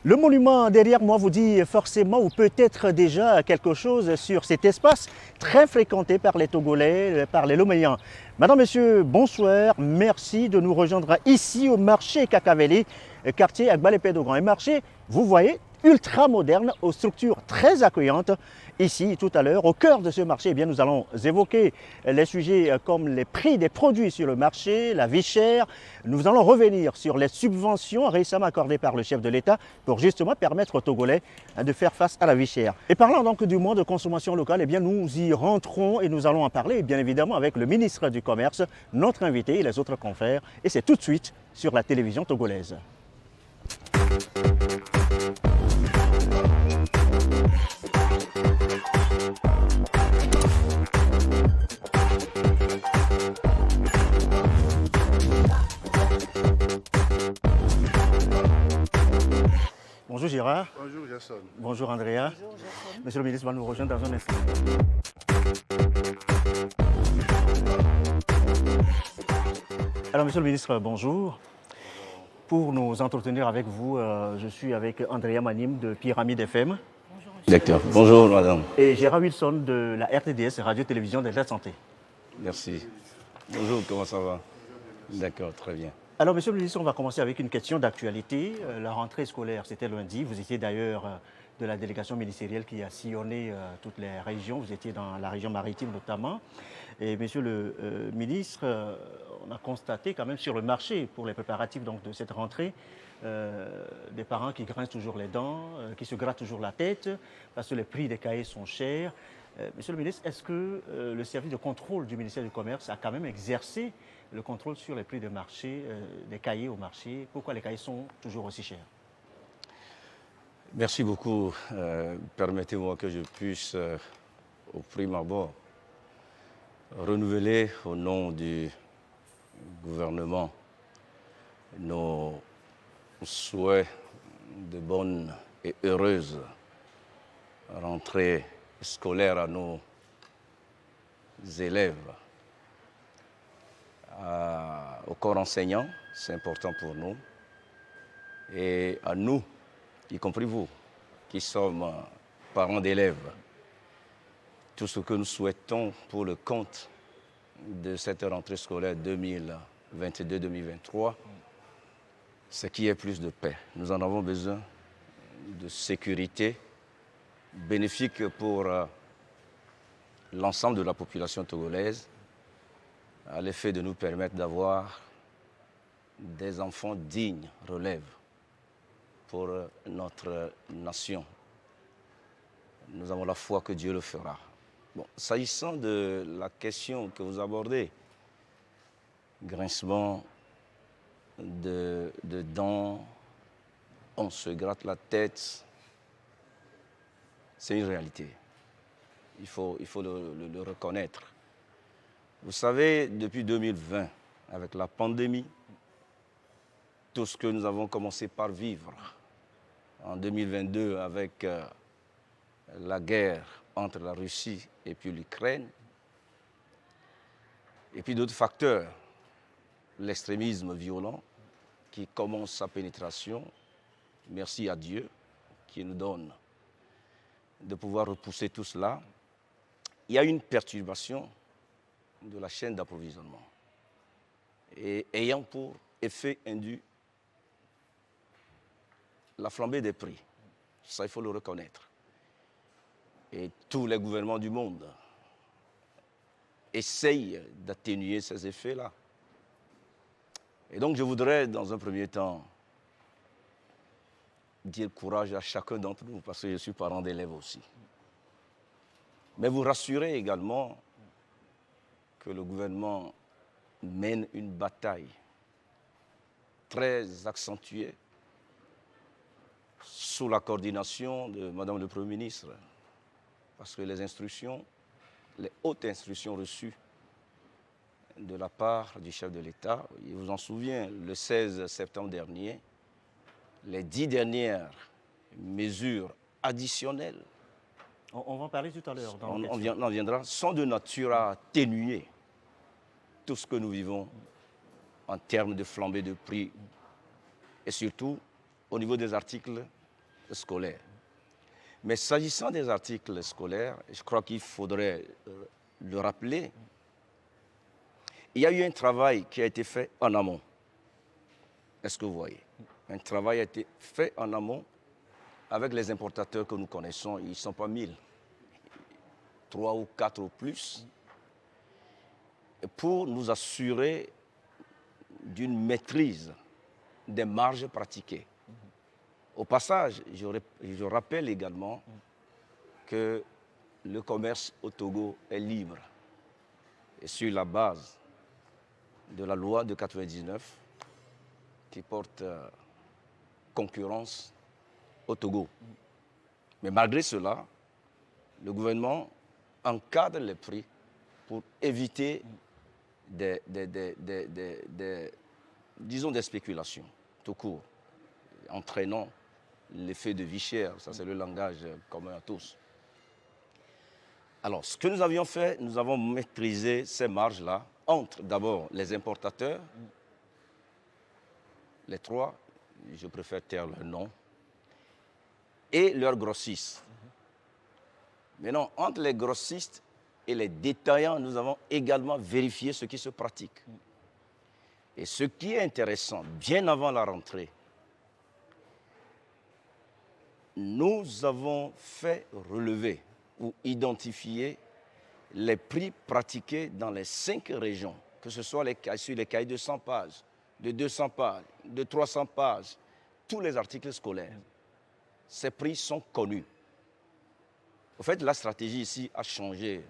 Le monument derrière moi vous dit forcément ou peut-être déjà quelque chose sur cet espace très fréquenté par les Togolais, par les Loméens. Madame, Monsieur, bonsoir. Merci de nous rejoindre ici au marché Kakaveli, quartier Agbalé-Pédogan. Un marché, vous voyez, ultra moderne, aux structures très accueillantes. Ici, tout à l'heure, au cœur de ce marché, eh bien, nous allons évoquer les sujets comme les prix des produits sur le marché, la vie chère. Nous allons revenir sur les subventions récemment accordées par le chef de l'État pour justement permettre aux Togolais de faire face à la vie chère. Et parlant donc du mois de consommation locale, eh bien, nous y rentrons et nous allons en parler bien évidemment avec le ministre du Commerce, notre invité et les autres confrères. Et c'est tout de suite sur la télévision togolaise. Bonjour Gérard. Bonjour Jason. Bonjour Andrea. Bonjour, Jason. Monsieur le ministre va nous rejoindre dans un instant. Alors Monsieur le ministre, bonjour. Pour nous entretenir avec vous, je suis avec Andrea Manim de Pyramide FM. D'accord. Bonjour madame. Et Gérard Wilson de la RTDS, Radio-Télévision de la Santé. Merci. Bonjour, comment ça va? D'accord, très bien. Alors, Monsieur le ministre, on va commencer avec une question d'actualité. La rentrée scolaire, c'était lundi. Vous étiez d'ailleurs de la délégation ministérielle qui a sillonné toutes les régions. Vous étiez dans la région maritime notamment. Et Monsieur le ministre, on a constaté quand même sur le marché pour les préparatifs donc, de cette rentrée, des parents qui grincent toujours les dents, qui se grattent toujours la tête parce que les prix des cahiers sont chers. Monsieur le ministre, est-ce que le service de contrôle du ministère du Commerce a quand même exercé le contrôle sur les prix de marché, des cahiers au marché? Pourquoi les cahiers sont toujours aussi chers? Merci beaucoup. Permettez-moi que je puisse, au prime abord, renouveler au nom du gouvernement nos souhaits de bonne et heureuse rentrée scolaire à nos élèves. Au corps enseignant, c'est important pour nous, et à nous, y compris vous, qui sommes parents d'élèves. Tout ce que nous souhaitons pour le compte de cette rentrée scolaire 2022-2023, c'est qu'il y ait plus de paix. Nous en avons besoin, de sécurité, bénéfique pour l'ensemble de la population togolaise, à l'effet de nous permettre d'avoir des enfants dignes, relève pour notre nation. Nous avons la foi que Dieu le fera. Bon, s'agissant de la question que vous abordez, grincement de dents, on se gratte la tête, c'est une réalité. Il faut le reconnaître. Vous savez, depuis 2020, avec la pandémie, tout ce que nous avons commencé par vivre, en 2022 avec la guerre entre la Russie et puis l'Ukraine, et puis d'autres facteurs, l'extrémisme violent qui commence sa pénétration, merci à Dieu qui nous donne de pouvoir repousser tout cela. Il y a une perturbation de la chaîne d'approvisionnement et ayant pour effet indu la flambée des prix. Ça, il faut le reconnaître. Et tous les gouvernements du monde essayent d'atténuer ces effets-là. Et donc, je voudrais, dans un premier temps, dire courage à chacun d'entre nous, parce que je suis parent d'élèves aussi. Mais vous rassurer également que le gouvernement mène une bataille très accentuée sous la coordination de Madame le Premier ministre, parce que les instructions, les hautes instructions reçues de la part du chef de l'État, il vous en souvient, le 16 septembre dernier, les 10 dernières mesures additionnelles, On va en parler tout à l'heure. on en viendra, sont de nature à atténuer tout ce que nous vivons en termes de flambée de prix et surtout au niveau des articles scolaires. Mais s'agissant des articles scolaires, je crois qu'il faudrait le rappeler, il y a eu un travail qui a été fait en amont. Est-ce que vous voyez? Un travail a été fait en amont avec les importateurs que nous connaissons. Ils ne sont pas 1000, 3 ou 4 ou plus, pour nous assurer d'une maîtrise des marges pratiquées. Au passage, je rappelle également que le commerce au Togo est libre. Et sur la base de la loi de 99 qui porte concurrence au Togo. Mais malgré cela, le gouvernement encadre les prix pour éviter disons des spéculations tout court, entraînant l'effet de vie chère. Ça, c'est le langage commun à tous. Alors, ce que nous avions fait, nous avons maîtrisé ces marges-là entre d'abord les importateurs, les trois, je préfère taire leur nom, et leurs grossistes. Maintenant, entre les grossistes et les détaillants, nous avons également vérifié ce qui se pratique. Et ce qui est intéressant, bien avant la rentrée, nous avons fait relever ou identifier les prix pratiqués dans les 5 régions, que ce soit sur les cahiers de 100 pages, de 200 pages, de 300 pages, tous les articles scolaires. Ces prix sont connus. En fait, la stratégie ici a changé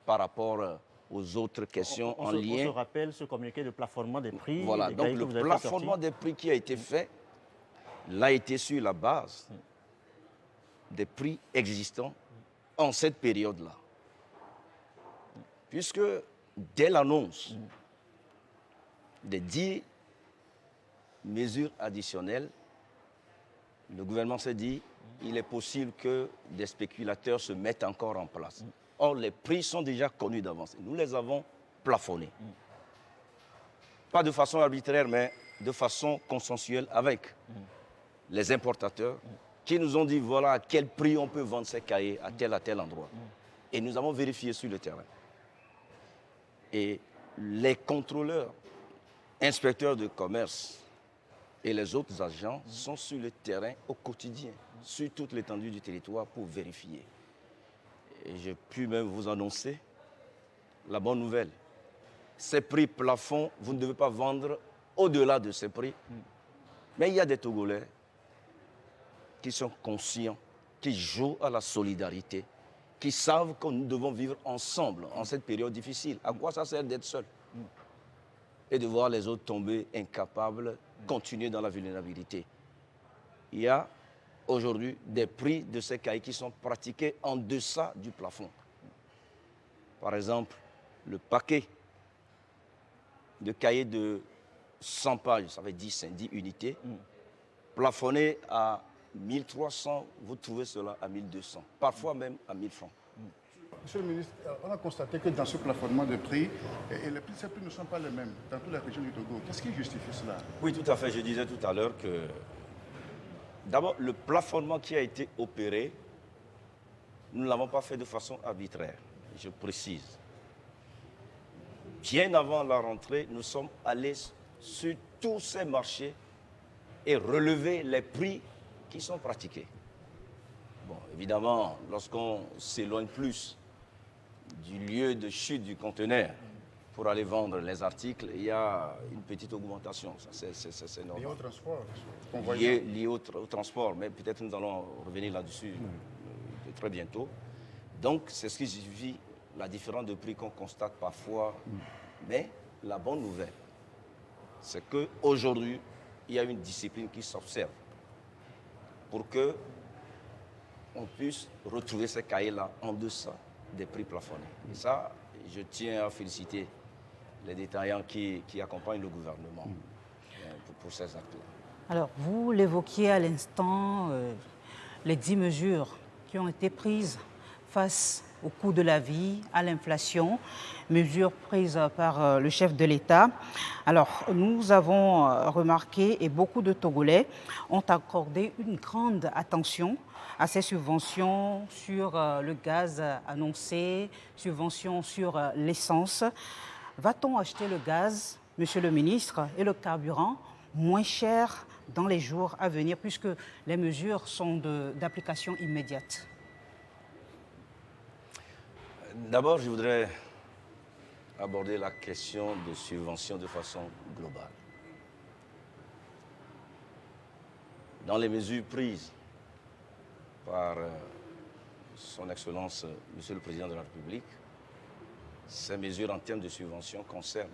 par rapport aux autres questions en lien. On se rappelle ce communiqué de plafonnement des prix. Voilà, donc le plafonnement des prix qui a été fait, l'a été sur la base des prix existants en cette période-là. Puisque dès l'annonce des 10 mesures additionnelles, le gouvernement s'est dit il est possible que des spéculateurs se mettent encore en place. Or, les prix sont déjà connus d'avance. Nous les avons plafonnés. Pas de façon arbitraire, mais de façon consensuelle avec les importateurs qui nous ont dit voilà à quel prix on peut vendre ces cahiers à tel endroit. Et nous avons vérifié sur le terrain. Et les contrôleurs, inspecteurs de commerce et les autres agents sont sur le terrain au quotidien, sur toute l'étendue du territoire pour vérifier. Et j'ai pu même vous annoncer la bonne nouvelle. Ces prix plafonds, vous ne devez pas vendre au-delà de ces prix. Mais il y a des Togolais qui sont conscients, qui jouent à la solidarité, qui savent que nous devons vivre ensemble en cette période difficile. À quoi ça sert d'être seul? Et de voir les autres tomber incapables, continuer dans la vulnérabilité. Il y a aujourd'hui des prix de ces cahiers qui sont pratiqués en deçà du plafond. Par exemple, le paquet de cahiers de 100 pages, ça fait 10 unités, plafonné à 1300, vous trouvez cela à 1200, parfois même à 1000 francs. Monsieur le ministre, on a constaté que dans ce plafonnement de prix, ces prix ne sont pas les mêmes dans toutes les régions du Togo. Qu'est-ce qui justifie cela? Oui, tout à fait. Je disais tout à l'heure que d'abord, le plafonnement qui a été opéré, nous ne l'avons pas fait de façon arbitraire, je précise. Bien avant la rentrée, nous sommes allés sur tous ces marchés et relever les prix qui sont pratiqués. Bon, évidemment, lorsqu'on s'éloigne plus du lieu de chute du conteneur pour aller vendre les articles, il y a une petite augmentation. C'est normal. Lié au transport. Lié au transport, mais peut-être nous allons revenir là-dessus très bientôt. Donc, c'est ce qui justifie la différence de prix qu'on constate parfois. Mais la bonne nouvelle, c'est qu'aujourd'hui, il y a une discipline qui s'observe. pour que on puisse retrouver ces cahiers-là en deçà des prix plafonnés. Et ça, je tiens à féliciter les détaillants qui accompagnent le gouvernement pour ces actes-là. Alors, vous l'évoquiez à l'instant, les 10 mesures qui ont été prises face au coût de la vie, à l'inflation, mesures prises par le chef de l'État. Alors, nous avons remarqué, et beaucoup de Togolais ont accordé une grande attention à ces subventions sur le gaz annoncé, subventions sur l'essence. Va-t-on acheter le gaz, Monsieur le ministre, et le carburant moins cher dans les jours à venir, puisque les mesures sont d'application immédiate? D'abord, je voudrais aborder la question de subvention de façon globale. Dans les mesures prises par son Excellence, Monsieur le Président de la République, ces mesures en termes de subvention concernent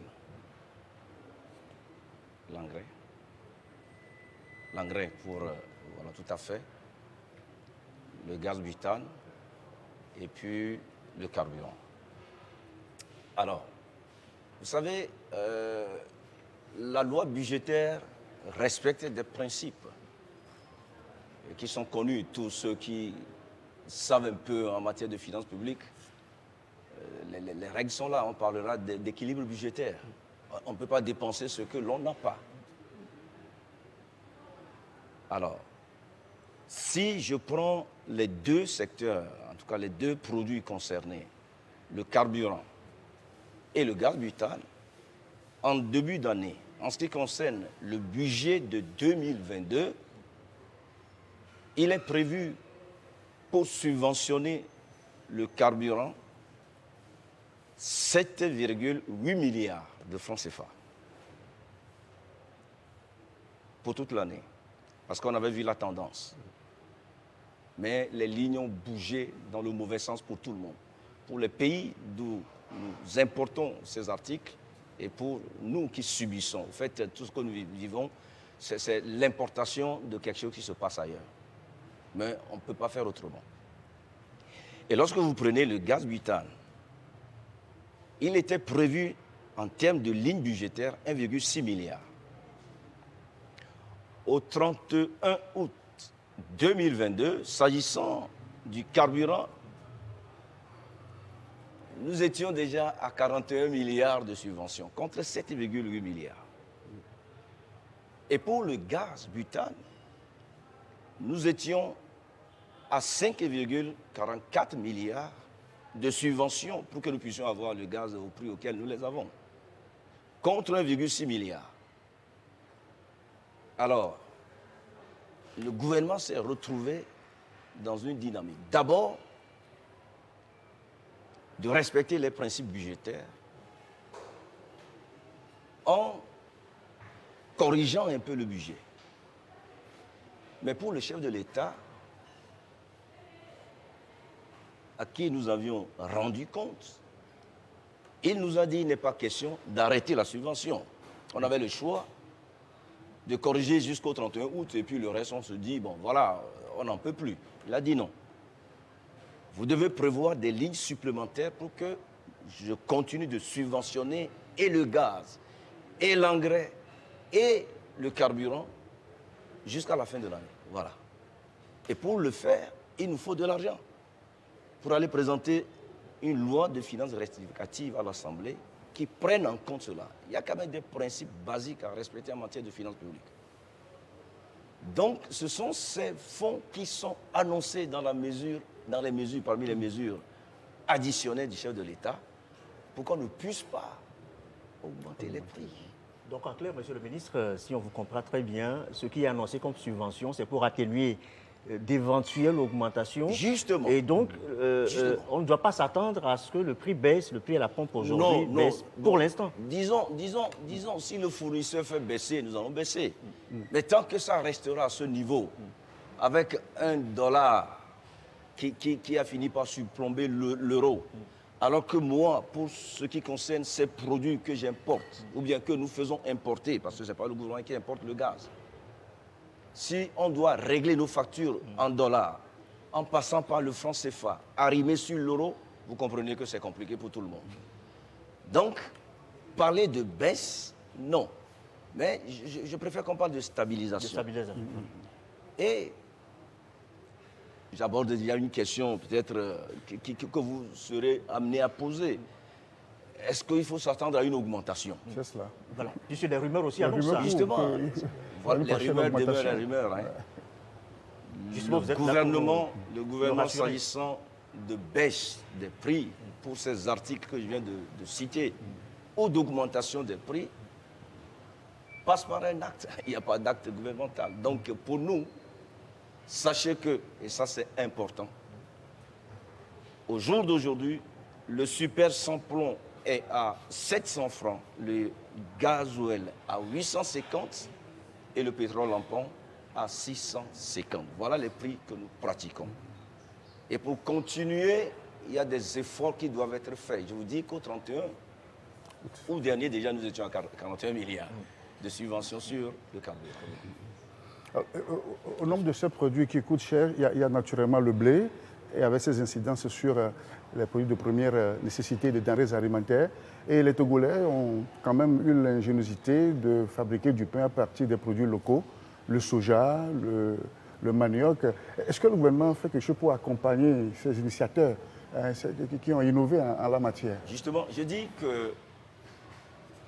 l'engrais pour, voilà, tout à fait, le gaz butane et puis le carburant. Alors, vous savez, la loi budgétaire respecte des principes qui sont connus. Tous ceux qui savent un peu en matière de finances publiques, les règles sont là. On parlera d'équilibre budgétaire. On ne peut pas dépenser ce que l'on n'a pas. Alors, si je prends les deux secteurs, en tout cas les deux produits concernés, le carburant et le gaz butane, en début d'année, en ce qui concerne le budget de 2022, il est prévu pour subventionner le carburant 7,8 milliards de francs CFA pour toute l'année, parce qu'on avait vu la tendance. Mais les lignes ont bougé dans le mauvais sens pour tout le monde. Pour les pays d'où nous importons ces articles et pour nous qui subissons. En fait, tout ce que nous vivons, c'est l'importation de quelque chose qui se passe ailleurs. Mais on ne peut pas faire autrement. Et lorsque vous prenez le gaz butane, il était prévu en termes de ligne budgétaire 1,6 milliard. Au 31 août 2022, s'agissant du carburant, nous étions déjà à 41 milliards de subventions, contre 7,8 milliards. Et pour le gaz butane, nous étions à 5,44 milliards de subventions pour que nous puissions avoir le gaz au prix auquel nous les avons, contre 1,6 milliard. Alors, le gouvernement s'est retrouvé dans une dynamique. D'abord, de respecter les principes budgétaires en corrigeant un peu le budget. Mais pour le chef de l'État, à qui nous avions rendu compte, il nous a dit qu'il n'est pas question d'arrêter la subvention. On avait le choix de corriger jusqu'au 31 août et puis le reste, on se dit, bon voilà, on n'en peut plus. Il a dit non. Vous devez prévoir des lignes supplémentaires pour que je continue de subventionner et le gaz, et l'engrais, et le carburant jusqu'à la fin de l'année. Voilà. Et pour le faire, il nous faut de l'argent pour aller présenter une loi de finances rectificative à l'Assemblée qui prenne en compte cela. Il y a quand même des principes basiques à respecter en matière de finances publiques. Donc, ce sont ces fonds qui sont annoncés parmi les mesures additionnelles du chef de l'État pour qu'on ne puisse pas augmenter les prix. Donc en clair, Monsieur le ministre, si on vous comprend très bien, ce qui est annoncé comme subvention, c'est pour atténuer d'éventuelles augmentations. Justement. Et donc, on ne doit pas s'attendre à ce que le prix baisse, le prix à la pompe aujourd'hui baisse pour l'instant. Disons, si le fournisseur fait baisser, nous allons baisser. Mais tant que ça restera à ce niveau, avec $1 qui a fini par surplomber l'euro, alors que moi, pour ce qui concerne ces produits que j'importe, ou bien que nous faisons importer, parce que ce n'est pas le gouvernement qui importe le gaz, Si on doit régler nos factures en dollars, en passant par le franc CFA, arrimer sur l'euro, vous comprenez que c'est compliqué pour tout le monde. Donc, parler de baisse, non. Mais je préfère qu'on parle de stabilisation. Et j'aborde déjà une question peut-être que vous serez amené à poser. Est-ce qu'il faut s'attendre à une augmentation? C'est cela. Voilà. Puisque les rumeurs aussi Les annoncent rumeurs ça. Justement, voilà, les prochaine rumeurs demeurent augmentation. les rumeurs. Hein. Justement, vous êtes là Le pour gouvernement rassurer. s'agissant de baisse des prix pour ces articles que je viens de citer, ou d'augmentation des prix, passe par un acte. Il n'y a pas d'acte gouvernemental. Donc pour nous, sachez que, et ça c'est important, au jour d'aujourd'hui, le super sans plomb est à 700 francs, le gasoil à 850 et le pétrole en pompe à 650. Voilà les prix que nous pratiquons. Et pour continuer, il y a des efforts qui doivent être faits. Je vous dis qu'au 31 août dernier, déjà, nous étions à 41 milliards de subventions sur le carburant. Au nombre de ces produits qui coûtent cher, il y a naturellement le blé, et avec ses incidences sur les produits de première nécessité, des denrées alimentaires. Et les Togolais ont quand même eu l'ingéniosité de fabriquer du pain à partir des produits locaux, le soja, le manioc. Est-ce que le gouvernement fait quelque chose pour accompagner ces initiateurs qui ont innové en la matière? Justement, je dis que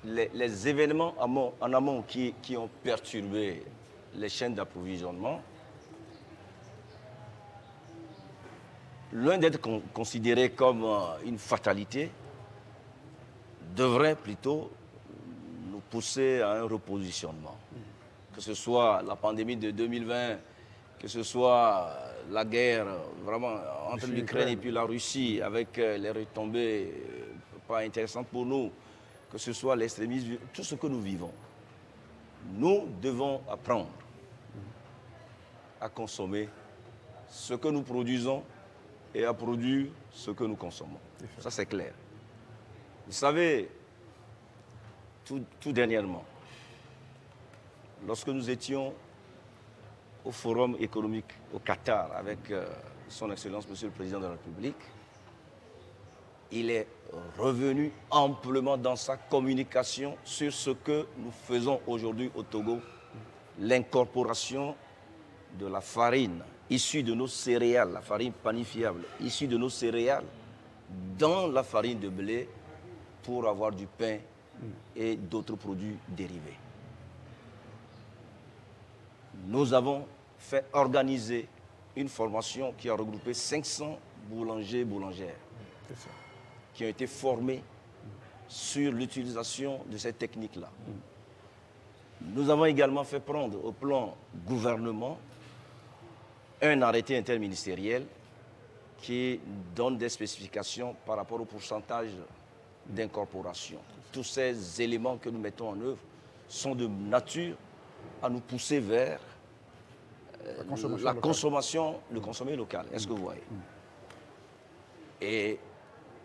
les événements en amont qui ont perturbé les chaînes d'approvisionnement, loin d'être considérés comme une fatalité, devraient plutôt nous pousser à un repositionnement. Que ce soit la pandémie de 2020, que ce soit la guerre vraiment entre l'Ukraine et puis la Russie, avec les retombées pas intéressantes pour nous, que ce soit l'extrémisme, tout ce que nous vivons. Nous devons apprendre à consommer ce que nous produisons et à produire ce que nous consommons. Ça, c'est clair. Vous savez, tout dernièrement, lorsque nous étions au Forum économique au Qatar avec son Excellence, Monsieur le Président de la République, il est revenu amplement dans sa communication sur ce que nous faisons aujourd'hui au Togo, l'incorporation de la farine issue de nos céréales, la farine panifiable issue de nos céréales, dans la farine de blé pour avoir du pain et d'autres produits dérivés. Nous avons fait organiser une formation qui a regroupé 500 boulangers et boulangères qui ont été formés sur l'utilisation de ces techniques-là. Nous avons également fait prendre au plan gouvernement un arrêté interministériel qui donne des spécifications par rapport au pourcentage d'incorporation. Tous ces éléments que nous mettons en œuvre sont de nature à nous pousser vers le consommer local. Est-ce que vous voyez? Et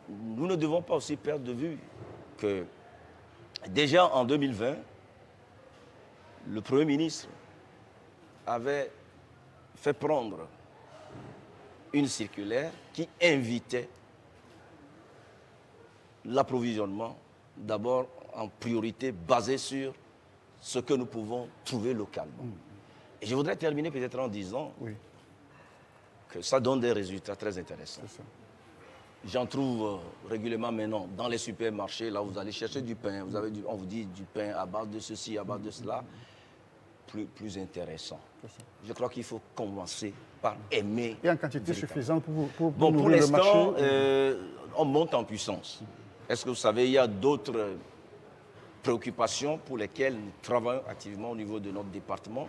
nous ne devons pas aussi perdre de vue que déjà en 2020, le Premier ministre avait fait prendre une circulaire qui invitait l'approvisionnement d'abord en priorité basé sur ce que nous pouvons trouver localement. Et je voudrais terminer peut-être en disant que ça donne des résultats très intéressants. J'en trouve régulièrement maintenant dans les supermarchés. Là, vous allez chercher du pain. On vous dit du pain à base de ceci, à base de cela. Plus intéressant. Je crois qu'il faut commencer par aimer. Et en quantité suffisante pour pour l'instant, le marché. on monte en puissance. Est-ce que vous savez, il y a d'autres préoccupations pour lesquelles nous travaillons activement au niveau de notre département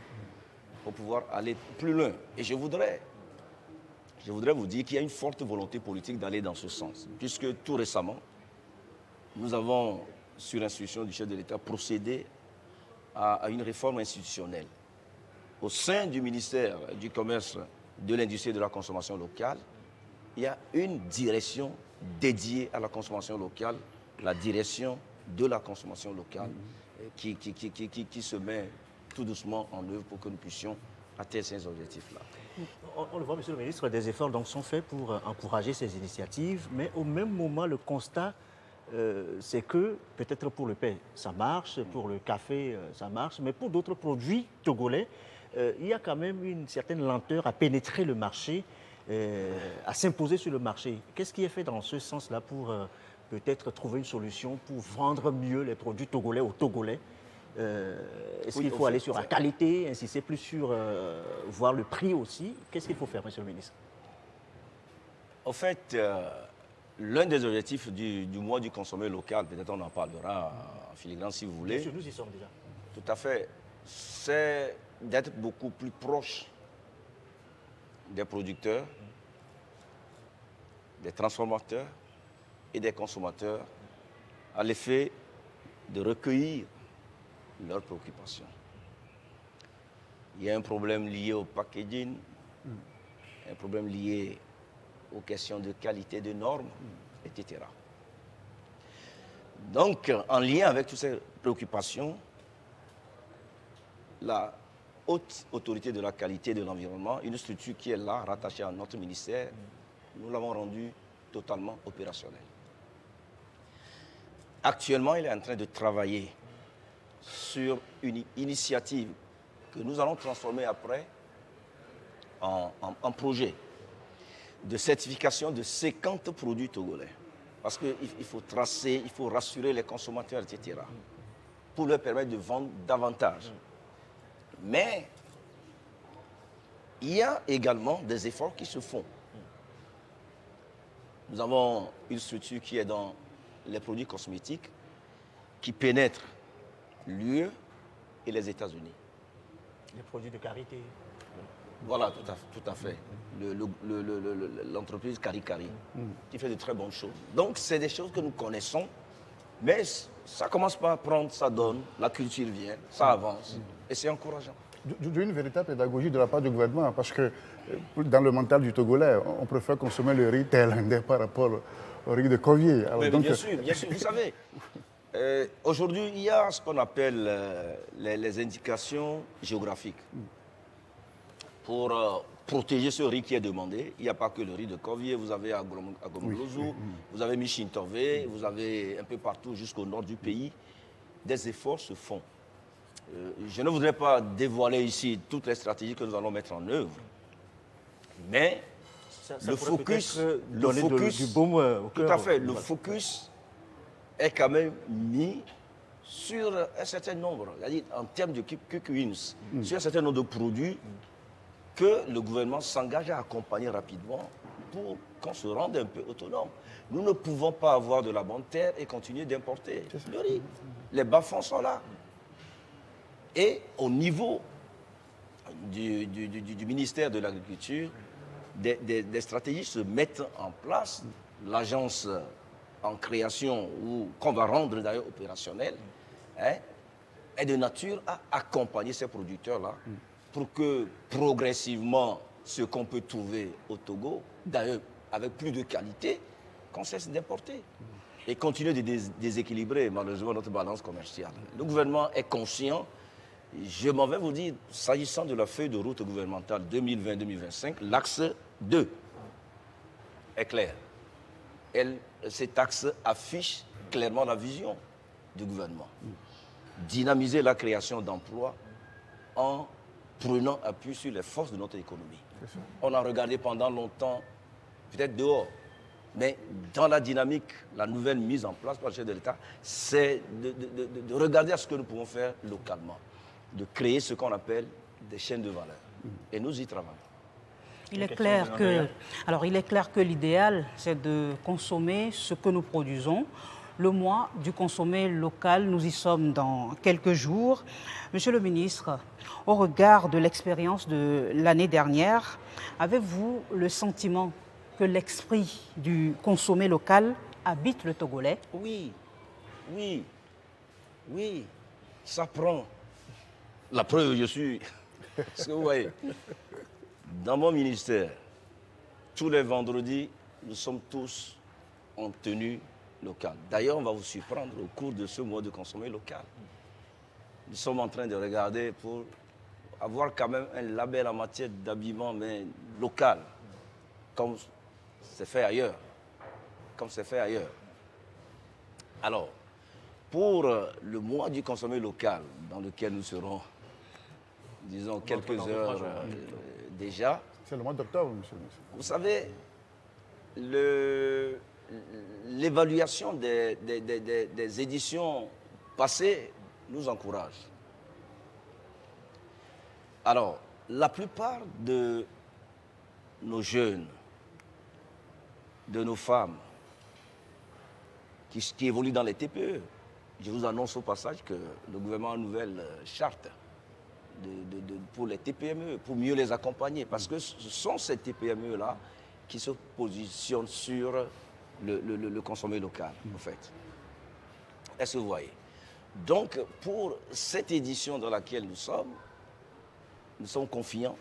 pour pouvoir aller plus loin. Et je voudrais vous dire qu'il y a une forte volonté politique d'aller dans ce sens. Puisque tout récemment, nous avons, sur instruction du chef de l'État, procédé à une réforme institutionnelle. Au sein du ministère du Commerce, de l'Industrie et de la Consommation locale, il y a une direction dédiée à la consommation locale, la direction de la consommation locale, qui se met tout doucement en œuvre pour que nous puissions atteindre ces objectifs-là. On le voit, Monsieur le ministre, des efforts donc, sont faits pour encourager ces initiatives, mais au même moment, le constat, c'est que peut-être pour le pain, ça marche, pour le café, ça marche, mais pour d'autres produits togolais, il y a quand même une certaine lenteur à pénétrer le marché, à s'imposer sur le marché. Qu'est-ce qui est fait dans ce sens-là pour peut-être trouver une solution pour vendre mieux les produits togolais aux Togolais? Est-ce qu'il faut aller sur la qualité, insister plus sur voir le prix aussi? Qu'est-ce qu'il faut faire, Monsieur le ministre? En fait, l'un des objectifs du mois du consommé local, peut-être on en parlera en filigrane si vous voulez. Bien sûr, nous y sommes déjà. Tout à fait. C'est d'être beaucoup plus proche des producteurs, des transformateurs et des consommateurs à l'effet de recueillir leurs préoccupations. Il y a un problème lié au packaging, un problème lié aux questions de qualité, de normes, etc. Donc, en lien avec toutes ces préoccupations, la haute autorité de la qualité de l'environnement, une structure qui est là, rattachée à notre ministère, nous l'avons rendue totalement opérationnelle. Actuellement, il est en train de travailler sur une initiative que nous allons transformer après en projet de certification de 50 produits togolais. Parce qu'il faut tracer, il faut rassurer les consommateurs, etc. pour leur permettre de vendre davantage. Mais il y a également des efforts qui se font. Nous avons une structure qui est dans les produits cosmétiques qui pénètre l'UE et les États-Unis. Les produits de karité. Voilà, tout à fait. L'entreprise Karikari, qui fait de très bonnes choses. Donc, c'est des choses que nous connaissons, mais ça commence pas à prendre, ça donne, la culture vient, ça avance, et c'est encourageant. D'une véritable pédagogie de la part du gouvernement, parce que dans le mental du Togolais, on préfère consommer le riz thaïlandais par rapport au riz de Corvier. Alors, Mais donc, bien sûr, vous savez, aujourd'hui, il y a ce qu'on appelle les indications géographiques. Pour protéger ce riz qui est demandé, il n'y a pas que le riz de Corvier, vous avez à Gomolozo, vous avez Michintové, vous avez un peu partout jusqu'au nord du pays. Des efforts se font. Je ne voudrais pas dévoiler ici toutes les stratégies que nous allons mettre en œuvre, mais le focus, du baume au cœur. tout à fait, le focus est quand même mis sur un certain nombre, c'est-à-dire en termes de quick wins, sur un certain nombre de produits que le gouvernement s'engage à accompagner rapidement pour qu'on se rende un peu autonome. Nous ne pouvons pas avoir de la bonne terre et continuer d'importer le riz. Les bas-fonds sont là. Et au niveau du ministère de l'Agriculture, des stratégies se mettent en place. L'agence en création, ou qu'on va rendre d'ailleurs opérationnelle, est de nature à accompagner ces producteurs-là pour que progressivement, ce qu'on peut trouver au Togo, d'ailleurs avec plus de qualité, qu'on cesse d'importer. Et continuer de déséquilibrer malheureusement notre balance commerciale. Le gouvernement est conscient. Je m'en vais vous dire, s'agissant de la feuille de route gouvernementale 2020-2025, l'axe 2 est clair. Cet axe affiche clairement la vision du gouvernement. Dynamiser la création d'emplois en prenant appui sur les forces de notre économie. On a regardé pendant longtemps, peut-être dehors, mais dans la dynamique, la nouvelle mise en place par le chef de l'État, c'est de regarder à ce que nous pouvons faire localement, de créer ce qu'on appelle des chaînes de valeur. Et nous y travaillons. Il est clair que l'idéal, c'est de consommer ce que nous produisons. Le mois du consommé local, nous y sommes dans quelques jours. Monsieur le ministre, au regard de l'expérience de l'année dernière, avez-vous le sentiment que l'esprit du consommé local habite le Togolais? Oui, ça prend. La preuve, je suis... Parce que vous voyez, dans mon ministère, tous les vendredis, nous sommes tous en tenue locale. D'ailleurs, on va vous surprendre au cours de ce mois de consommé local. Nous sommes en train de regarder pour avoir quand même un label en matière d'habillement, mais local, comme c'est fait ailleurs. Comme c'est fait ailleurs. Alors, pour le mois du consommé local, dans lequel nous serons, disons, quelques heures déjà, C'est le mois d'octobre, monsieur le ministre. vous savez, l'évaluation des éditions passées nous encourage. Alors, la plupart de nos jeunes, de nos femmes, qui évoluent dans les TPE, je vous annonce au passage que le gouvernement a une nouvelle charte pour les TPME, pour mieux les accompagner. Parce que ce sont ces TPME-là qui se positionnent sur le consommé local, en fait. Est-ce que vous voyez? Donc, pour cette édition dans laquelle nous sommes confiants.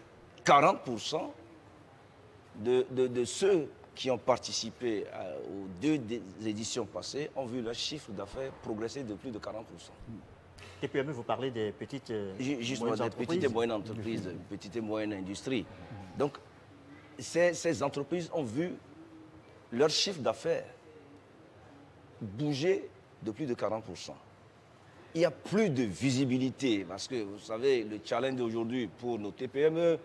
40% de ceux qui ont participé aux deux éditions passées ont vu leur chiffre d'affaires progresser de plus de 40%. TPME, vous parlez des petites Justement, des petites et moyennes entreprises, petites et moyennes industries. Donc, ces entreprises ont vu leur chiffre d'affaires bouger de plus de 40%. Il n'y a plus de visibilité parce que, vous savez, le challenge d'aujourd'hui pour nos TPME,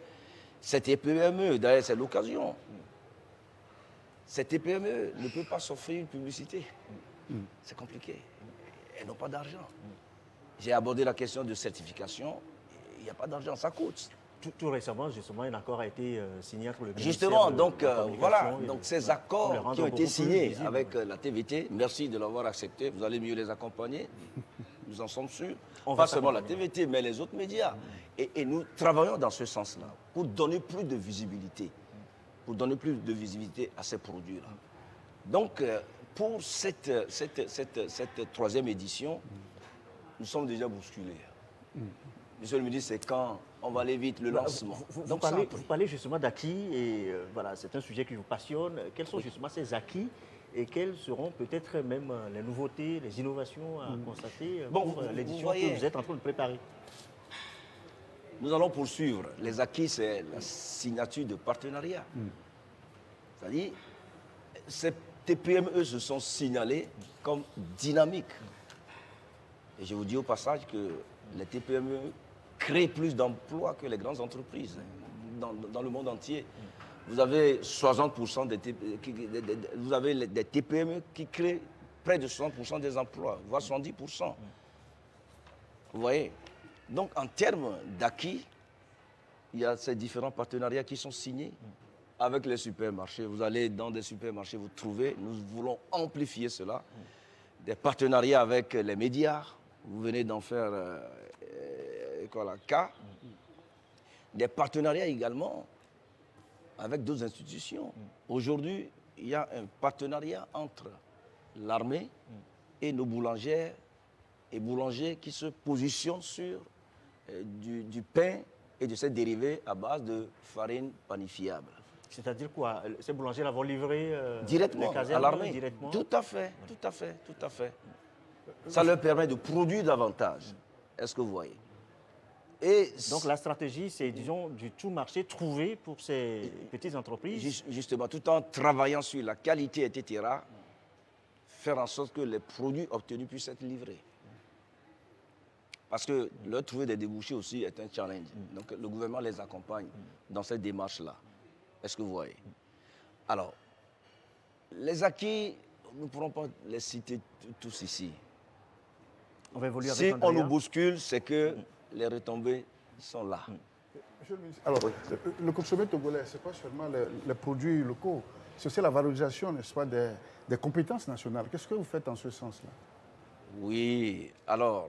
ces TPME, d'ailleurs, c'est l'occasion. Ces TPME ne peuvent pas s'offrir une publicité. C'est compliqué. Elles n'ont pas d'argent. J'ai abordé la question de certification. Il n'y a pas d'argent, ça coûte. Tout récemment, justement, un accord a été signé entre le ministère Justement, de donc la Communication voilà, et donc de- ces accords rendre qui ont été beaucoup plus signés visible. avec la TVT, merci de l'avoir accepté, vous allez mieux les accompagner, nous en sommes sûrs. On va Pas seulement la s'accompagner. TVT, mais les autres médias. Et nous travaillons dans ce sens-là, pour donner plus de visibilité, à ces produits-là. Donc, pour cette troisième édition, nous sommes déjà bousculés. Monsieur le ministre, c'est quand on va aller vite, le lancement. Vous Donc, parlez justement d'acquis et voilà, c'est un sujet qui vous passionne. Quels sont justement ces acquis et quelles seront peut-être même les nouveautés, les innovations à constater Bon, pour vous l'édition voyez- que vous êtes en train de préparer? nous allons poursuivre. Les acquis, c'est la signature de partenariat. C'est-à-dire, ces TPME se sont signalés comme dynamiques. Et je vous dis au passage que les TPME créent plus d'emplois que les grandes entreprises dans le monde entier. Vous avez 60% vous avez des TPME qui créent près de 60% des emplois, voire 70%. Vous voyez? Donc, en termes d'acquis, il y a ces différents partenariats qui sont signés avec les supermarchés. Vous allez dans des supermarchés, vous trouvez, nous voulons amplifier cela. Des partenariats avec les médias, vous venez d'en faire la cas. Des partenariats également avec d'autres institutions. Aujourd'hui, il y a un partenariat entre l'armée et nos boulangères et boulangers qui se positionnent sur du pain et de ses dérivés à base de farine panifiable. C'est-à-dire quoi? Ces boulangers vont livrer Directement les casernes à l'armée. directement? Tout à fait. Ça leur permet de produire davantage. Est-ce que vous voyez? Et Donc la stratégie, c'est, disons, du tout marché trouvé pour ces petites entreprises. justement, tout en travaillant sur la qualité, etc., faire en sorte que les produits obtenus puissent être livrés. Parce que leur trouver des débouchés aussi est un challenge. Donc le gouvernement les accompagne dans cette démarche-là. Est-ce que vous voyez? Alors, les acquis, nous ne pourrons pas les citer tous ici. On va évoluer Si avec on Andrea. nous bouscule, c'est que les retombées sont là. Monsieur le ministre, alors, le consommé togolais, ce n'est pas seulement les produits locaux, c'est aussi la valorisation, n'est-ce pas, des compétences nationales. Qu'est-ce que vous faites en ce sens-là? Oui, alors,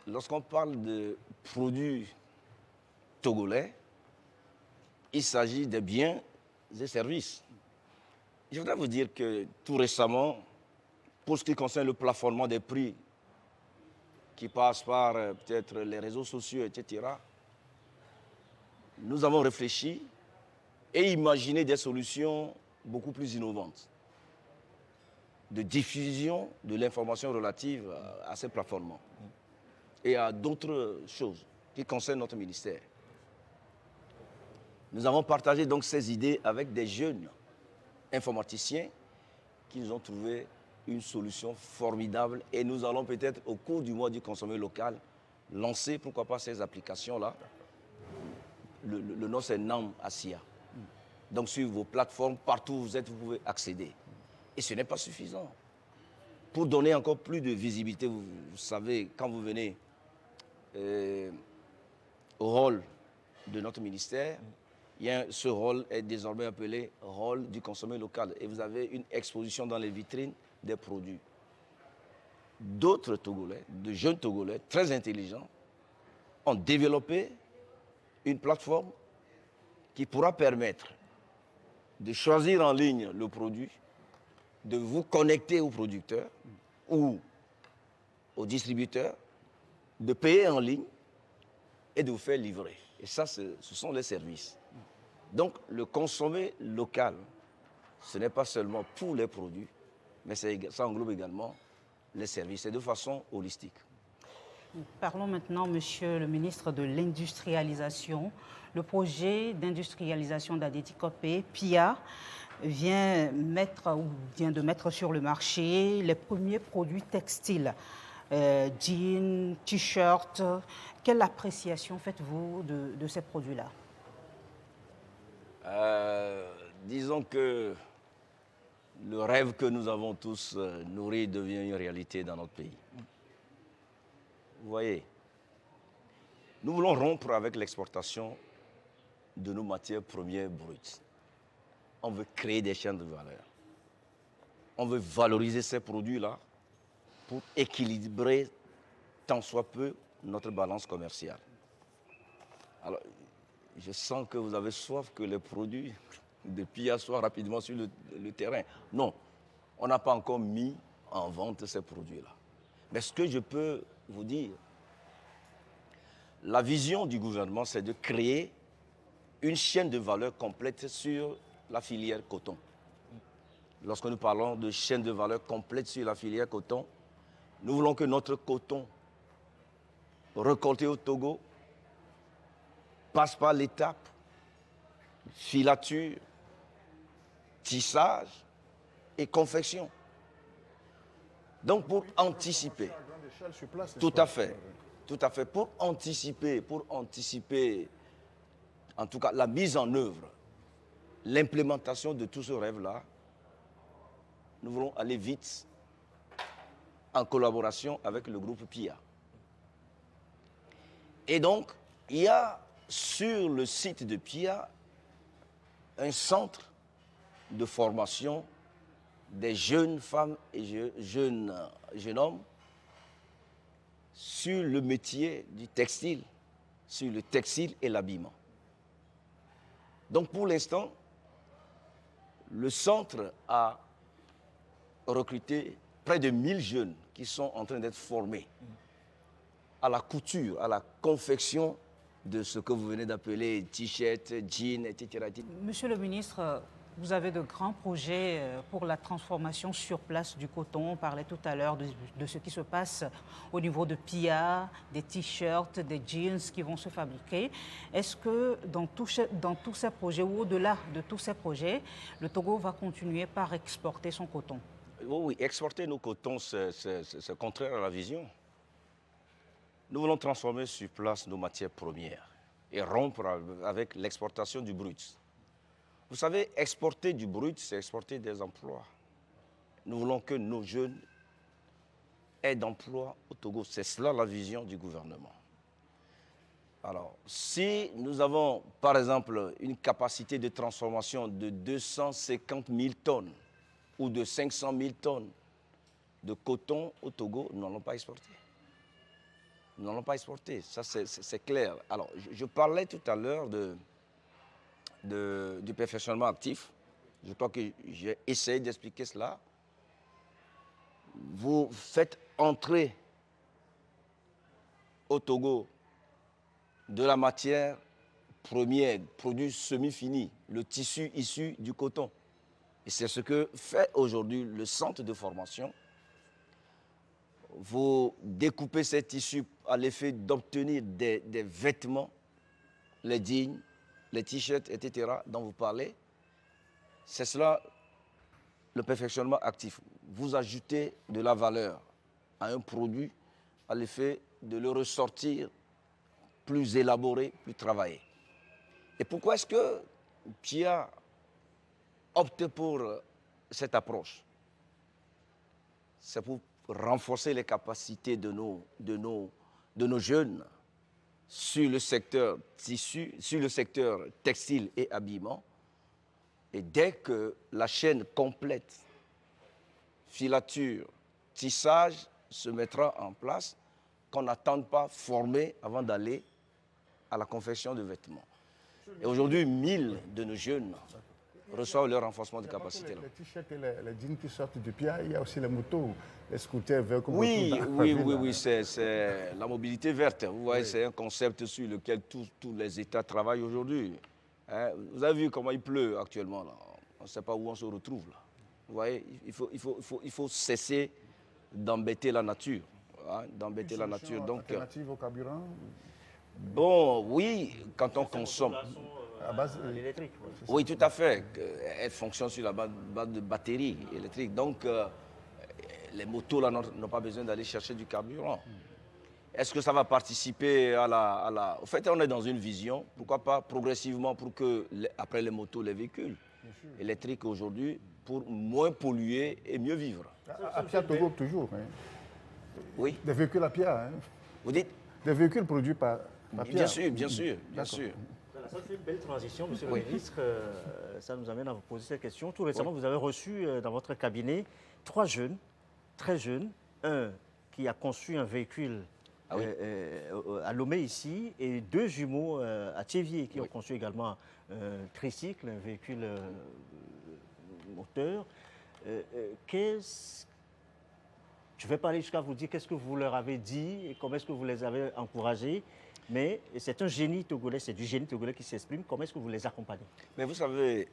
lorsqu'on parle de produits togolais, il s'agit des biens et services. Je voudrais vous dire que tout récemment, pour ce qui concerne le plafonnement des prix qui passe par peut-être les réseaux sociaux, etc., nous avons réfléchi et imaginé des solutions beaucoup plus innovantes de diffusion de l'information relative à ces plafonnements et à d'autres choses. qui concerne notre ministère. Nous avons partagé donc ces idées avec des jeunes informaticiens qui nous ont trouvé une solution formidable et nous allons peut-être au cours du mois du consommé local lancer, pourquoi pas, ces applications-là. Le nom c'est NAM Asia. Donc sur vos plateformes, partout où vous êtes, vous pouvez accéder. Et ce n'est pas suffisant. Pour donner encore plus de visibilité, vous savez, quand vous venez au rôle de notre ministère, ce rôle est désormais appelé rôle du consommé local. Et vous avez une exposition dans les vitrines des produits. D'autres Togolais, de jeunes Togolais très intelligents, ont développé une plateforme qui pourra permettre de choisir en ligne le produit, de vous connecter au producteur ou au distributeur, de payer en ligne et de vous faire livrer. Et ça, ce sont les services. Donc, le consommer local, ce n'est pas seulement pour les produits, mais ça englobe également les services, et de façon holistique. Parlons maintenant, Monsieur le ministre, de l'industrialisation. Le projet d'industrialisation d'Adéticopé, PIA, vient de mettre sur le marché les premiers produits textiles, jeans, t-shirts. Quelle appréciation faites-vous de ces produits-là? Disons que le rêve que nous avons tous nourri devient une réalité dans notre pays. Vous voyez, nous voulons rompre avec l'exportation de nos matières premières brutes. On veut créer des chaînes de valeur. On veut valoriser ces produits-là pour équilibrer tant soit peu notre balance commerciale. Alors, je sens que vous avez soif que les produits de PIA soient rapidement sur le terrain. Non, on n'a pas encore mis en vente ces produits-là. Mais ce que je peux vous dire, la vision du gouvernement, c'est de créer une chaîne de valeur complète sur la filière coton. Lorsque nous parlons de chaîne de valeur complète sur la filière coton, nous voulons que notre coton récolté au Togo passe par l'étape filature, tissage et confection. Donc pour anticiper, tout à fait, pour anticiper, en tout cas la mise en œuvre, l'implémentation de tout ce rêve-là, nous voulons aller vite en collaboration avec le groupe PIA. Et donc, il y a sur le site de PIA un centre de formation des jeunes femmes et jeunes hommes sur le métier du textile, sur le textile et l'habillement. Donc pour l'instant, le centre a recruté près de 1000 jeunes qui sont en train d'être formés à la couture, à la confection de ce que vous venez d'appeler t-shirt, jeans, etc. Monsieur le ministre, vous avez de grands projets pour la transformation sur place du coton. On parlait tout à l'heure de ce qui se passe au niveau de PIA, des t-shirts, des jeans qui vont se fabriquer. Est-ce que dans tous ces projets, ou au-delà de tous ces projets, le Togo va continuer par exporter son coton? Oui, exporter nos cotons, c'est contraire à la vision. Nous voulons transformer sur place nos matières premières et rompre avec l'exportation du brut. Vous savez, exporter du brut, c'est exporter des emplois. Nous voulons que nos jeunes aient d'emplois au Togo. C'est cela la vision du gouvernement. Alors, si nous avons, par exemple, une capacité de transformation de 250 000 tonnes ou de 500 000 tonnes de coton au Togo, nous n'allons pas exporter. Nous n'allons pas exporter, ça c'est clair. Alors, je parlais tout à l'heure du perfectionnement actif. Je crois que j'ai essayé d'expliquer cela. Vous faites entrer au Togo de la matière première, produit semi-fini, le tissu issu du coton. Et c'est ce que fait aujourd'hui le centre de formation. Vous découpez ces tissus à l'effet d'obtenir des vêtements, les jeans, les t-shirts, etc., dont vous parlez. C'est cela le perfectionnement actif. Vous ajoutez de la valeur à un produit à l'effet de le ressortir plus élaboré, plus travaillé. Et pourquoi est-ce que Pia opte pour cette approche? C'est pour renforcer les capacités de nos jeunes sur le secteur tissu, sur le secteur textile et habillement. Et dès que la chaîne complète, filature, tissage, se mettra en place, qu'on n'attende pas former avant d'aller à la confection de vêtements. Et aujourd'hui, 1000 de nos jeunes reçoivent leur renforcement de capacité. Les t-shirts et les jeans qui sortent du pied, il y a aussi les motos, les scooters verts. Oui, c'est la mobilité verte. Vous voyez, c'est un concept sur lequel tous les États travaillent aujourd'hui. Hein, vous avez vu comment il pleut actuellement, là. On ne sait pas où on se retrouve, là. Vous voyez, il faut cesser d'embêter la nature. Hein, d'embêter la nature. Donc, alternative au carburant? Bon, oui, quand on consomme. À base l'électrique. Oui, tout à fait. Elle fonctionne sur la base de batteries électriques. Donc, les motos là n'ont pas besoin d'aller chercher du carburant. Est-ce que ça va participer à la... En fait, on est dans une vision, pourquoi pas progressivement pour que, après les motos, les véhicules électriques aujourd'hui, pour moins polluer et mieux vivre. À Pia Togo, toujours. Hein. Oui. Des véhicules à Pia. Hein. Vous dites? Des véhicules produits par Pia. Bien sûr, bien sûr. Ça fait une belle transition, monsieur le ministre. Ça nous amène à vous poser cette question. Tout récemment, vous avez reçu dans votre cabinet 3 jeunes, très jeunes. Un qui a conçu un véhicule à Lomé ici, et 2 jumeaux à Thiévier qui ont conçu également un tricycle, un véhicule moteur. Je vais pas aller jusqu'à vous dire qu'est-ce que vous leur avez dit et comment est-ce que vous les avez encouragés, mais c'est un génie togolais, c'est du génie togolais qui s'exprime. Comment est-ce que vous les accompagnez? Mais vous savez,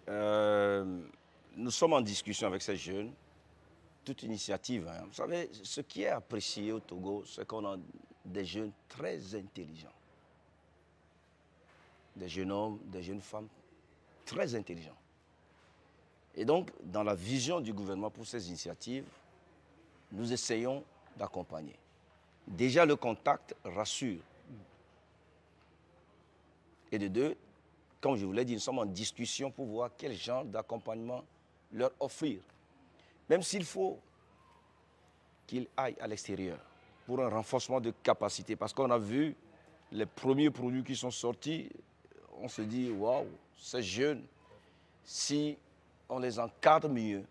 nous sommes en discussion avec ces jeunes, toute initiative. Hein. Vous savez, ce qui est apprécié au Togo, c'est qu'on a des jeunes très intelligents. Des jeunes hommes, des jeunes femmes très intelligents. Et donc, dans la vision du gouvernement pour ces initiatives, nous essayons d'accompagner. Déjà, le contact rassure. Et de 2, comme je vous l'ai dit, nous sommes en discussion pour voir quel genre d'accompagnement leur offrir. Même s'il faut qu'ils aillent à l'extérieur pour un renforcement de capacité. Parce qu'on a vu les premiers produits qui sont sortis, on se dit, waouh, ces jeunes, si on les encadre mieux.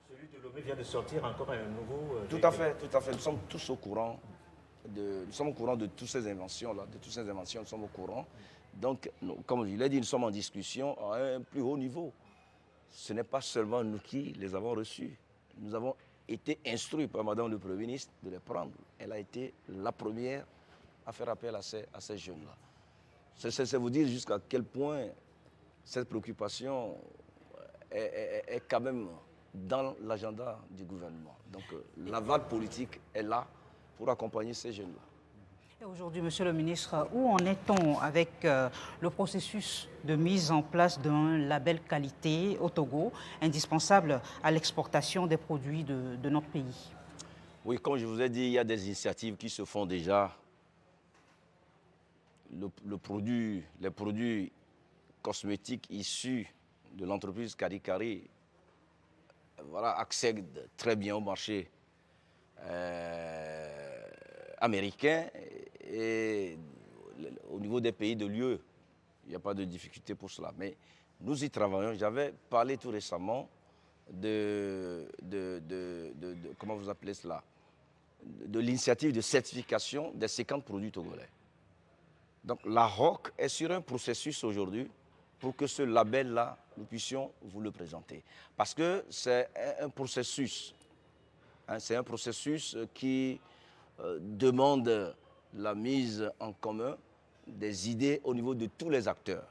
Celui de Lomé vient de sortir encore un nouveau... Tout à fait. Nous sommes tous au courant. Nous sommes au courant de toutes ces inventions-là, nous sommes au courant. Donc, comme je l'ai dit, nous sommes en discussion à un plus haut niveau. Ce n'est pas seulement nous qui les avons reçus. Nous avons été instruits par Madame le Premier ministre de les prendre. Elle a été la première à faire appel à ces jeunes-là. C'est vous dire jusqu'à quel point cette préoccupation est quand même dans l'agenda du gouvernement. Donc, l'aval politique est là pour accompagner ces jeunes-là. Et aujourd'hui, monsieur le ministre, où en est-on avec le processus de mise en place d'un label qualité au Togo, indispensable à l'exportation des produits de notre pays? Oui, comme je vous ai dit, il y a des initiatives qui se font déjà. Les produits cosmétiques issus de l'entreprise Karikari accèdent très bien au marché américain et au niveau des pays de l'UE. Il n'y a pas de difficulté pour cela. Mais nous y travaillons. J'avais parlé tout récemment comment vous appelez cela, de l'initiative de certification des 50 produits togolais. Donc la ROC est sur un processus aujourd'hui pour que ce label-là, nous puissions vous le présenter. Parce que c'est un processus. Hein, c'est un processus qui demande la mise en commun des idées au niveau de tous les acteurs.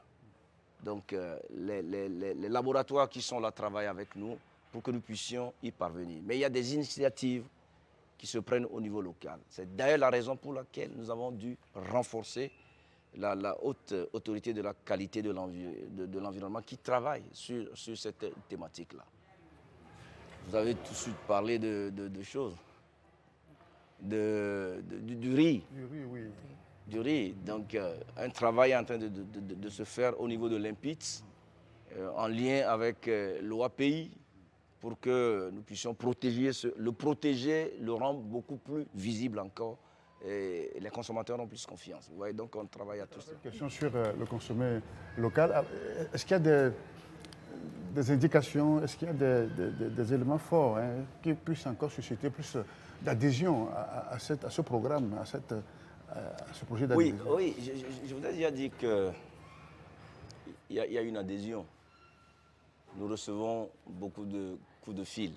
Donc les laboratoires qui sont là travaillent avec nous pour que nous puissions y parvenir. Mais il y a des initiatives qui se prennent au niveau local. C'est d'ailleurs la raison pour laquelle nous avons dû renforcer la haute autorité de la qualité de l'environnement qui travaille sur cette thématique-là. Vous avez tout de suite parlé de choses, du riz. Du riz, oui. Du riz. Donc, un travail est en train de se faire au niveau de l'INPITS, en lien avec l'OAPI, pour que nous puissions le protéger, le rendre beaucoup plus visible encore. Et les consommateurs ont plus confiance. Vous voyez, donc on travaille à tout ça. Question sur le consommé local. Est-ce qu'il y a des indications, est-ce qu'il y a des éléments forts qui puissent encore susciter plus d'adhésion à ce programme, à ce projet d'adhésion? Oui, je vous ai déjà dit qu'il y a une adhésion. Nous recevons beaucoup de coups de fil,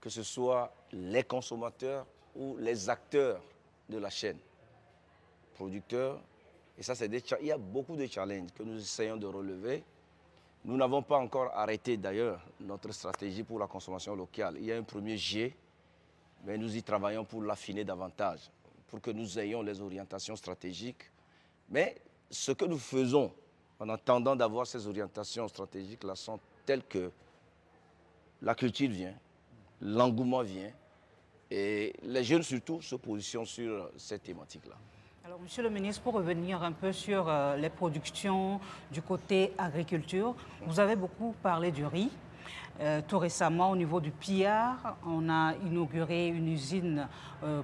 que ce soit les consommateurs ou les acteurs de la chaîne, producteurs. Et ça, il y a beaucoup de challenges que nous essayons de relever. Nous n'avons pas encore arrêté d'ailleurs notre stratégie pour la consommation locale. Il y a un premier jet, mais nous y travaillons pour l'affiner davantage, pour que nous ayons les orientations stratégiques. Mais ce que nous faisons en attendant d'avoir ces orientations stratégiques-là sont telles que la culture vient, l'engouement vient, et les jeunes surtout se positionnent sur cette thématique-là. Alors, Monsieur le ministre, pour revenir un peu sur les productions du côté agriculture, vous avez beaucoup parlé du riz. Tout récemment, au niveau du Pillard, on a inauguré une usine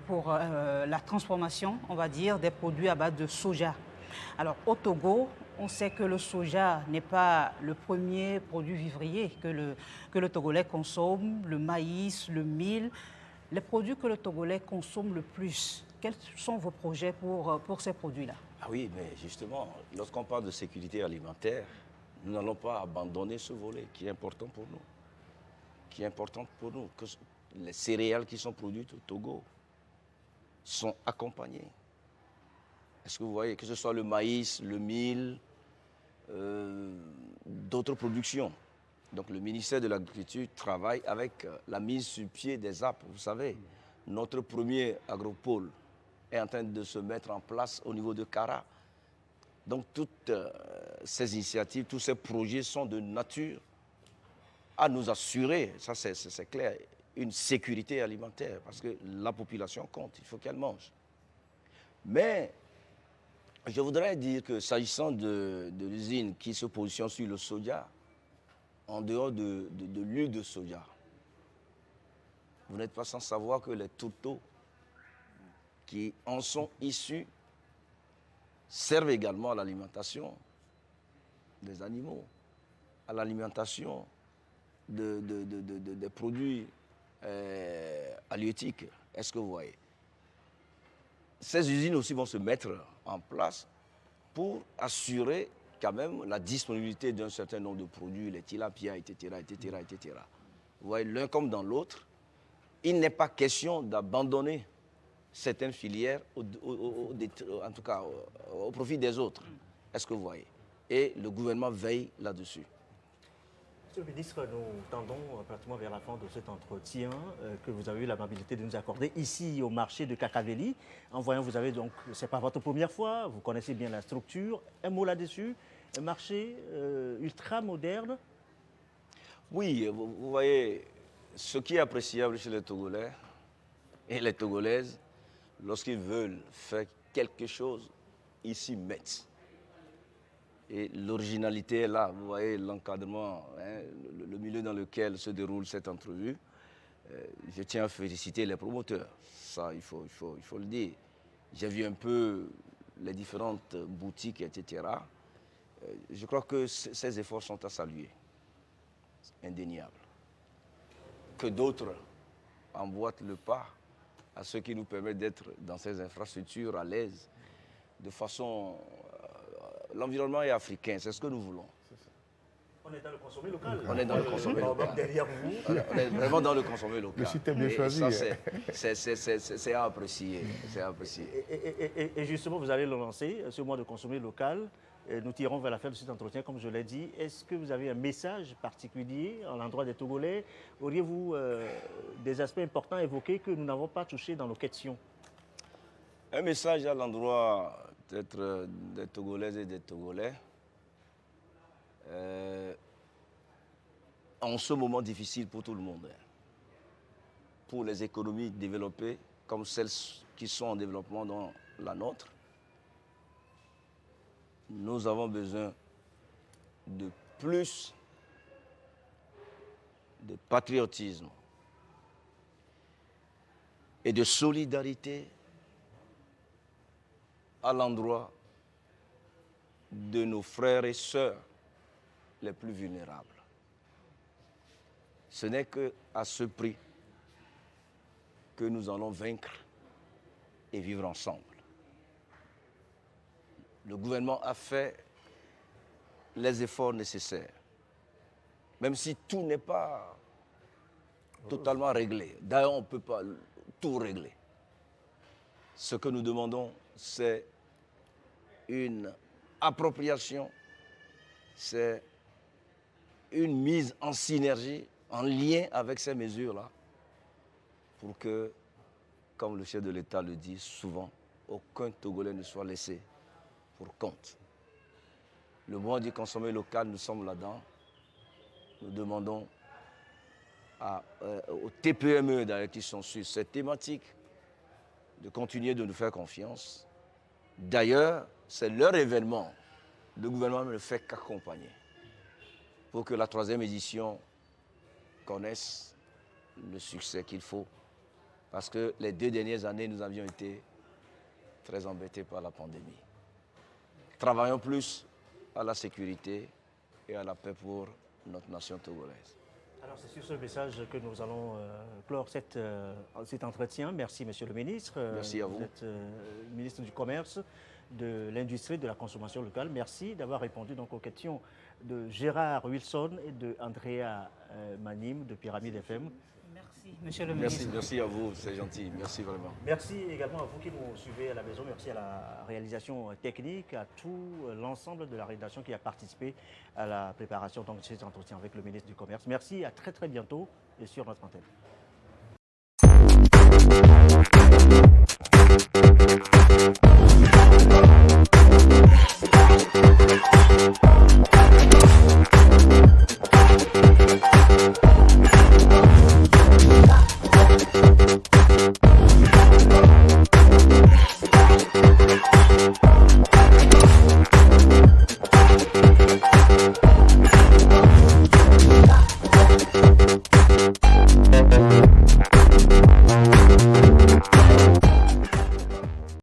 pour la transformation, on va dire, des produits à base de soja. Alors, au Togo, on sait que le soja n'est pas le premier produit vivrier que le Togolais consomme, le maïs, le mil. Les produits que le Togolais consomme le plus, quels sont vos projets pour ces produits-là? Ah oui, mais justement, lorsqu'on parle de sécurité alimentaire, nous n'allons pas abandonner ce volet qui est important pour nous. Que les céréales qui sont produites au Togo sont accompagnées. Est-ce que vous voyez, que ce soit le maïs, le mil, d'autres productions. Donc le ministère de l'Agriculture travaille avec la mise sur pied des APP. Vous savez, notre premier agropole est en train de se mettre en place au niveau de Kara. Donc toutes ces initiatives, tous ces projets sont de nature à nous assurer, ça c'est clair, une sécurité alimentaire, parce que la population compte, il faut qu'elle mange. Mais je voudrais dire que s'agissant de l'usine qui se positionne sur le soja, en dehors de l'huile de soja, vous n'êtes pas sans savoir que les tourteaux qui en sont issus servent également à l'alimentation des animaux, à l'alimentation des produits halieutiques. Est-ce que vous voyez? Ces usines aussi vont se mettre en place pour assurer quand même la disponibilité d'un certain nombre de produits, les tilapia, etc., etc., etc. Vous voyez, l'un comme dans l'autre, il n'est pas question d'abandonner certaines filières, en tout cas au profit des autres. Est-ce que vous voyez? Et le gouvernement veille là-dessus. Monsieur le ministre, nous tendons pratiquement vers la fin de cet entretien que vous avez eu l'amabilité de nous accorder ici au marché de Kakaveli. En voyant, vous avez donc, c'est pas votre première fois, vous connaissez bien la structure. Un mot là-dessus, un marché ultra moderne. Oui, vous voyez, ce qui est appréciable chez les Togolais et les Togolaises, lorsqu'ils veulent faire quelque chose, ils s'y mettent. Et l'originalité est là, vous voyez l'encadrement, le milieu dans lequel se déroule cette entrevue. Je tiens à féliciter les promoteurs, ça il faut le dire. J'ai vu un peu les différentes boutiques, etc. Je crois que ces efforts sont à saluer, indéniables. Que d'autres emboîtent le pas à ce qui nous permet d'être dans ces infrastructures à l'aise, de façon... L'environnement est africain, c'est ce que nous voulons. On est dans le consommé local. On est dans le consommé local. Derrière vous. On est vraiment dans le consommé local. Le site est bien choisi. Ça, c'est à apprécier. Et justement, vous allez le lancer, ce mois de consommé local, nous tirons vers la fin de cet entretien, comme je l'ai dit. Est-ce que vous avez un message particulier à l'endroit des Togolais? Auriez-vous des aspects importants à évoquer que nous n'avons pas touchés dans nos questions? Un message à l'endroit peut-être des Togolaises et des Togolais. En ce moment difficile pour tout le monde, pour les économies développées comme celles qui sont en développement dans la nôtre, nous avons besoin de plus de patriotisme et de solidarité à l'endroit de nos frères et sœurs les plus vulnérables. Ce n'est qu'à ce prix que nous allons vaincre et vivre ensemble. Le gouvernement a fait les efforts nécessaires, même si tout n'est pas totalement réglé. D'ailleurs, on ne peut pas tout régler. Ce que nous demandons, c'est une appropriation, c'est une mise en synergie, en lien avec ces mesures-là, pour que, comme le chef de l'État le dit souvent, aucun Togolais ne soit laissé pour compte. Le mois du consommer local, nous sommes là-dedans. Nous demandons aux TPME d'ailleurs qui sont sur cette thématique de continuer de nous faire confiance. D'ailleurs, c'est leur événement. Le gouvernement ne fait qu'accompagner pour que la 3e édition connaisse le succès qu'il faut. Parce que les 2 dernières années, nous avions été très embêtés par la pandémie. Travaillons plus à la sécurité et à la paix pour notre nation togolaise. Alors c'est sur ce message que nous allons clore cet entretien. Merci Monsieur le ministre. Merci à vous. Vous êtes ministre du Commerce, de l'Industrie, de la Consommation locale. Merci d'avoir répondu donc aux questions de Gérard Wilson et de Andrea Manim de Pyramide FM. Merci, Monsieur le ministre. Merci à vous, c'est gentil. Merci vraiment. Merci également à vous qui nous suivez à la maison. Merci à la réalisation technique, à tout l'ensemble de la rédaction qui a participé à la préparation donc, de cet entretien avec le ministre du Commerce. Merci, à très très bientôt et sur notre antenne.